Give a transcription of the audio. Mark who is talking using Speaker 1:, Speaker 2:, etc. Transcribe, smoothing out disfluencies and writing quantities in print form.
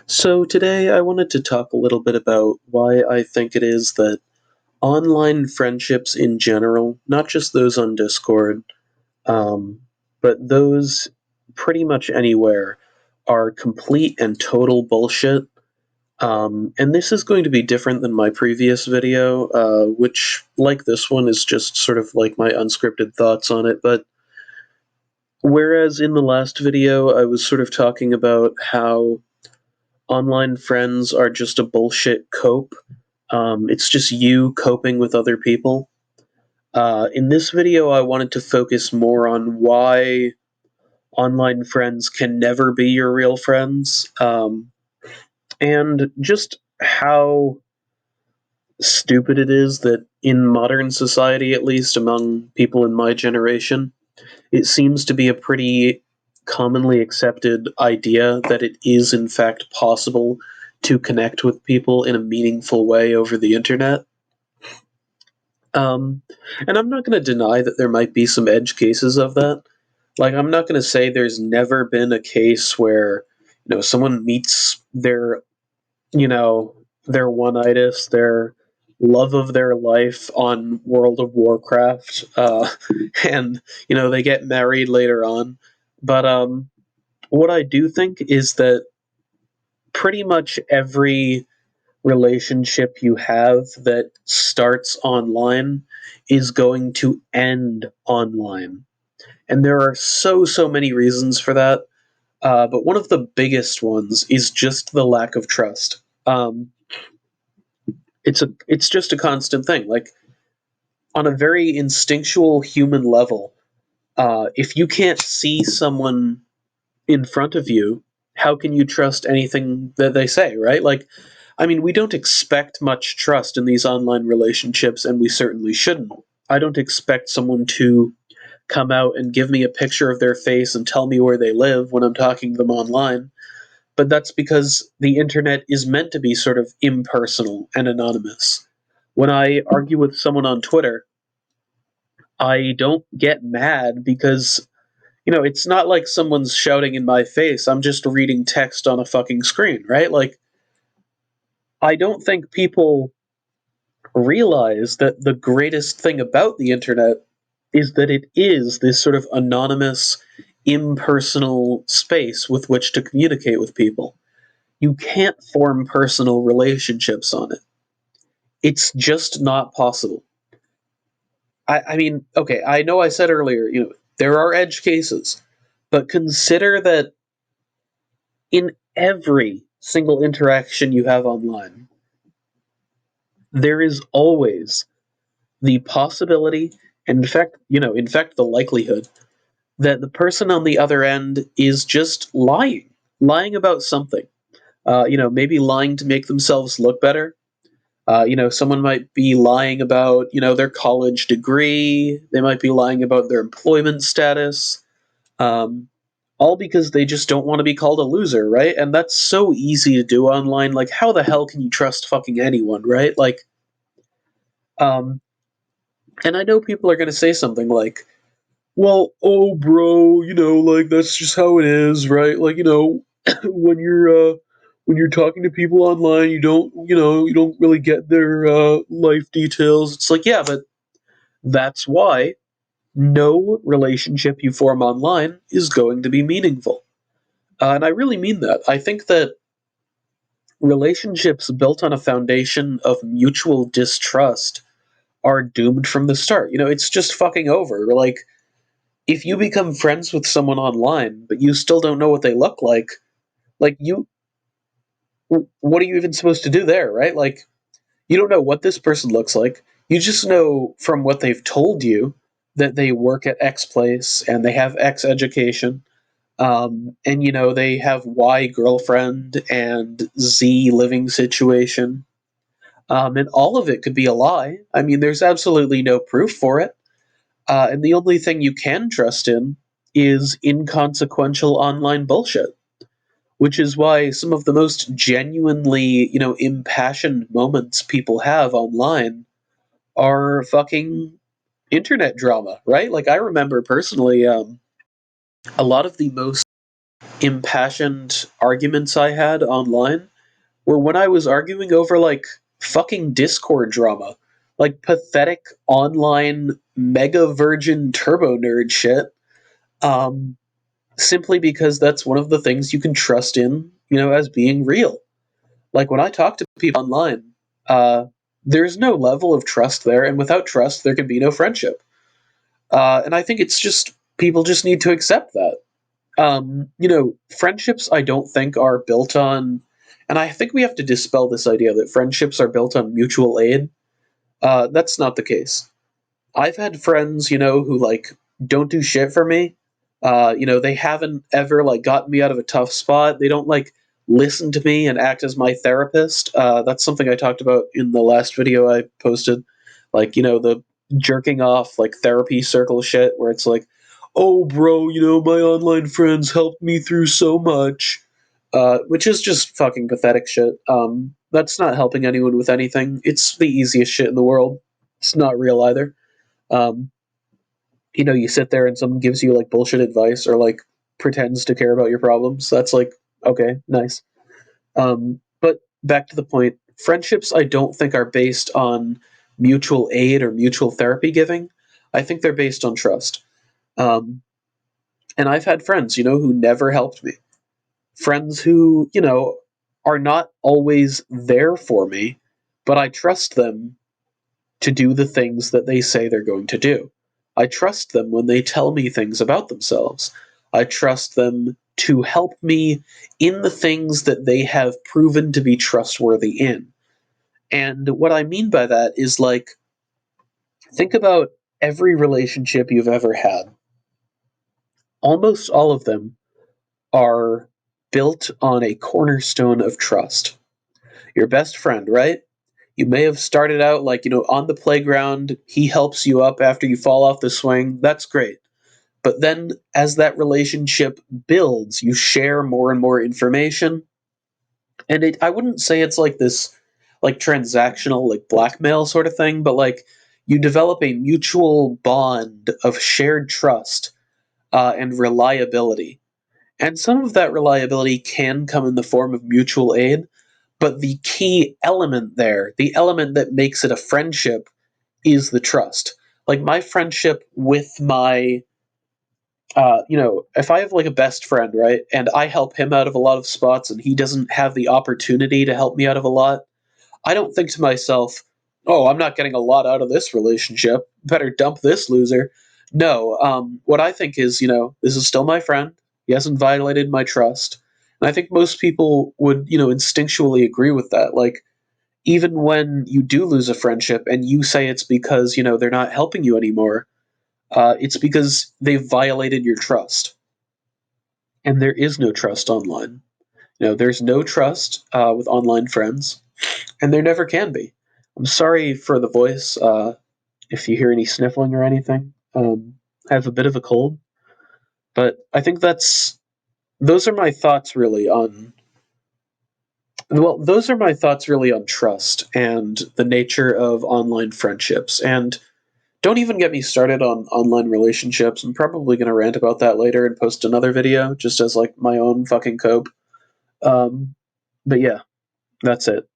Speaker 1: So today I wanted to talk a little bit about why I think it is that online friendships in general, not just those on Discord, um, but those pretty much anywhere, are complete and total bullshit. And this is going to be different than my previous video, which, like this one, is just sort of like my unscripted thoughts on it. But whereas in the last video I was sort of talking about how online friends are just a bullshit cope. It's just you coping with other people. In this video, I wanted to focus more on why online friends can never be your real friends, and just how stupid it is that in modern society, at least among people in my generation, it seems to be a pretty commonly accepted idea that it is, in fact, possible to connect with people in a meaningful way over the internet. Um, and I'm not going to deny that there might be some edge cases of that. Like, I'm not going to say there's never been a case where, someone meets you know, their one-itis, their love of their life on World of Warcraft, and they get married later on. But what I do think is that pretty much every relationship you have that starts online is going to end online, and there are so many reasons for that. But one of the biggest ones is just the lack of trust. It's just a constant thing. Like, on a very instinctual human level, if you can't see someone in front of you, how can you trust anything that they say, right? Like, I mean, we don't expect much trust in these online relationships, and we certainly shouldn't. I don't expect someone to come out and give me a picture of their face and tell me where they live when I'm talking to them online. But that's because the internet is meant to be sort of impersonal and anonymous. When I argue with someone on Twitter, I don't get mad because, it's not like someone's shouting in my face. I'm just reading text on a fucking screen, right? Like, I don't think people realize that the greatest thing about the internet is that it is this sort of anonymous, impersonal space with which to communicate with people. You can't form personal relationships on it. It's just not possible. I mean, okay, I know I said earlier, there are edge cases, but consider that in every single interaction you have online, there is always the possibility, and in fact, the likelihood that the person on the other end is just lying about something. Maybe lying to make themselves look better. Someone might be lying about, their college degree. They might be lying about their employment status. Um, all because they just don't want to be called a loser, right? And that's so easy to do online. Like, how the hell can you trust fucking anyone, right? Like, um, and I know people are going to say something like, well, oh, bro, like that's just how it is, right? Like, when you're talking to people online, you don't really get their life details. It's like, yeah, but that's why no relationship you form online is going to be meaningful. And I really mean that. I think that relationships built on a foundation of mutual distrust are doomed from the start. It's just fucking over. Like, if you become friends with someone online, but you still don't know what they look like what are you even supposed to do there, right? Like, you don't know what this person looks like. You just know from what they've told you that they work at X place and they have X education. And they have Y girlfriend and Z living situation. And all of it could be a lie. I mean, there's absolutely no proof for it. And the only thing you can trust in is inconsequential online bullshit, which is why some of the most genuinely, impassioned moments people have online are fucking internet drama, right? Like, I remember personally, a lot of the most impassioned arguments I had online were when I was arguing over like fucking Discord drama, like pathetic online mega virgin turbo nerd shit. Um, Simply because that's one of the things you can trust in, as being real. Like when I talk to people online, uh, there's no level of trust there, and without trust, there can be no friendship. And I think it's just people just need to accept that. Friendships I don't think are built on, and I think we have to dispel this idea that friendships are built on mutual aid. That's not the case. I've had friends, who like don't do shit for me. They haven't ever like gotten me out of a tough spot. They don't like listen to me and act as my therapist. That's something I talked about in the last video I posted. Like, the jerking off like therapy circle shit where it's like, oh, bro, my online friends helped me through so much. Which is just fucking pathetic shit. That's not helping anyone with anything. It's the easiest shit in the world. It's not real either. Um, you sit there and someone gives you like bullshit advice or like pretends to care about your problems. That's like, okay, nice. But back to the point, friendships I don't think are based on mutual aid or mutual therapy giving. I think they're based on trust. Um, and I've had friends, who never helped me. Friends who, are not always there for me, but I trust them to do the things that they say they're going to do. I trust them when they tell me things about themselves. I trust them to help me in the things that they have proven to be trustworthy in. And what I mean by that is like, think about every relationship you've ever had. Almost all of them are built on a cornerstone of trust. Your best friend, right? You may have started out like, on the playground, he helps you up after you fall off the swing. That's great. But then as that relationship builds, you share more and more information. And I wouldn't say it's like this like transactional like blackmail sort of thing, but like you develop a mutual bond of shared trust and reliability. And some of that reliability can come in the form of mutual aid, but the key element there, the element that makes it a friendship, is the trust. Like my friendship with my, if I have like a best friend, right, and I help him out of a lot of spots and he doesn't have the opportunity to help me out of a lot, I don't think to myself, oh, I'm not getting a lot out of this relationship. Better dump this loser. No, what I think is, this is still my friend. He hasn't violated my trust. And I think most people would, instinctually agree with that. Like, even when you do lose a friendship and you say it's because, they're not helping you anymore, it's because they've violated your trust. And there is no trust online. There's no trust with online friends, and there never can be. I'm sorry for the voice. If you hear any sniffling or anything, I have a bit of a cold, but I think those are my thoughts really on. Well, those are my thoughts really on trust and the nature of online friendships. And don't even get me started on online relationships. I'm probably going to rant about that later and post another video just as like my own fucking cope. Um, but yeah, that's it.